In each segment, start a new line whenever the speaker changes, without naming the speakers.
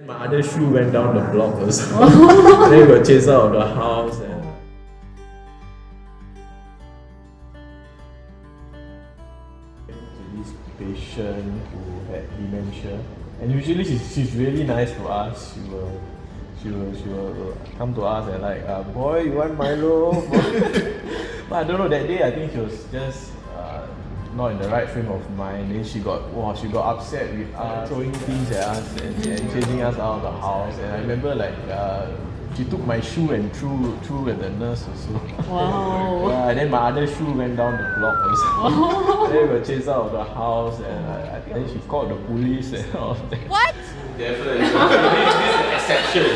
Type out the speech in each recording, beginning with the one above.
My other shoe went down the block also. Then we got chased out of the house. And to this patient who had dementia, and usually she's really nice to us. She will come to us and like, boy, you want Milo? But I don't know, that day I think she was just not in the right frame of mind. Then she got upset with us, throwing things at us and chasing us out of the house. And I remember like she took my shoe and threw at the nurse also.
Wow.
Yeah, and then my other shoe went down the block also. Then we got chased out of the house, and I think then she called the police and all that.
What?
Definitely. This is an exception.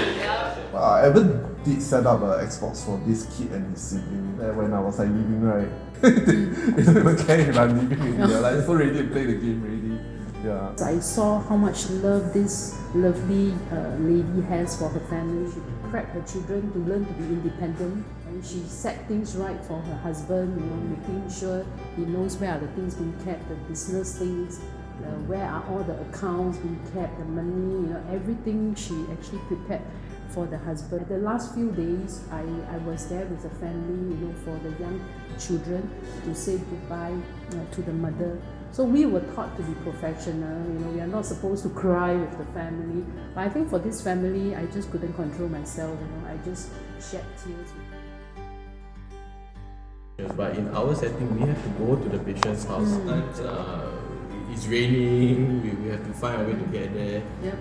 I ever did set up an Xbox for this kid and his sibling. When I was like leaving, right? They don't even care if I'm leaving. They're like so ready to play the game already. Yeah.
I saw how much love this lovely lady has for her family. She prepped her children to learn to be independent, and she set things right for her husband, making sure he knows where are the things being kept, the business things, where are all the accounts being kept, the money, everything she actually prepared for the husband. The last few days, I was there with the family, for the young children to say goodbye to the mother. So we were taught to be professional, we are not supposed to cry with the family. But I think for this family, I just couldn't control myself, I just shed tears.
But in our setting, we have to go to the patient's house. Sometimes it's raining, we have to find a way to get there.
Yep.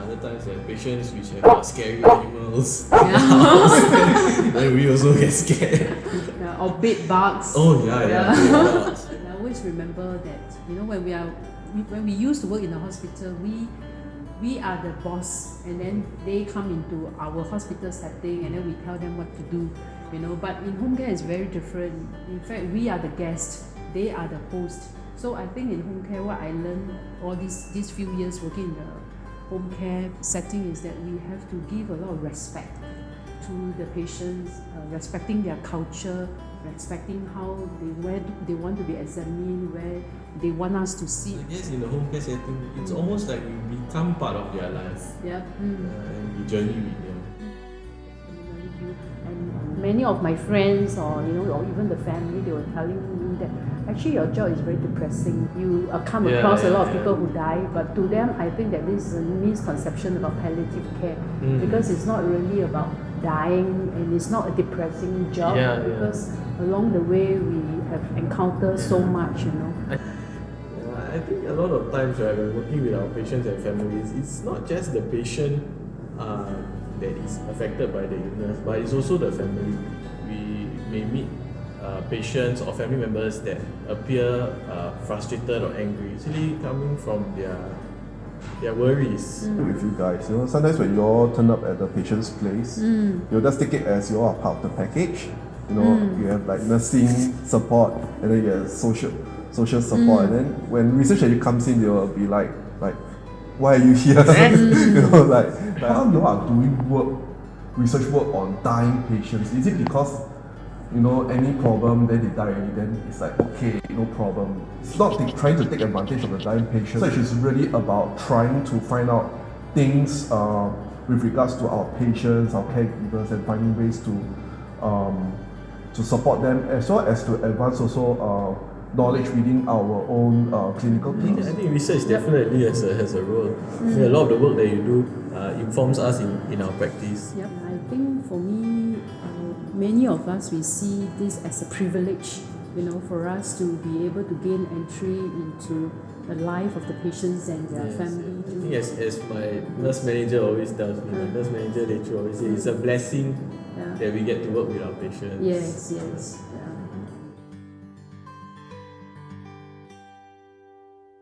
Other times there are patients which have scary animals. Yeah. Then we also get scared.
Yeah, or bed bugs.
Oh yeah. Bed bugs.
I always remember that when we used to work in the hospital, we are the boss, and then they come into our hospital setting, and then we tell them what to do. But in home care it's very different. In fact, we are the guest, they are the host. So I think in home care, what I learned all these few years working in the home care setting is that we have to give a lot of respect to the patients, respecting their culture, respecting how where they want to be examined, where they want us to see.
I guess in the home care setting, it's almost like we become part of their life.
Yeah.
And we journey with them.
And many of my friends or even the family, they were telling me that actually your job is very depressing. You come across a lot of people who die, but to them I think that this is a misconception about palliative care, because it's not really about dying, and it's not a depressing job, because along the way we have encountered so much.
I think a lot of times when working with our patients and families, it's not just the patient that is affected by the illness, but it's also the family. We may meet patients or family members that appear frustrated or angry, actually coming from their worries.
With you guys, sometimes when you all turn up at the patient's place, you'll just take it as you all are part of the package. You have like nursing support, and then you have social support, and then when research actually comes in, they will be like, why are you here? Like how you are doing research work on dying patients? Is it because any problem, then they die already, then it's like, okay, no problem. It's not trying to take advantage of the dying patient. Research is really about trying to find out things with regards to our patients, our caregivers, and finding ways to support them, as well as to advance also knowledge within our own clinical teams.
I think research definitely has a role. A lot of the work that you do informs us in our practice.
Yep, I think for me, many of us, we see this as a privilege, for us to be able to gain entry into the life of the patients and their family.
I think as my nurse manager always tells me, my nurse manager Lechu always says, it's a blessing that we get to work with our patients.
Yes.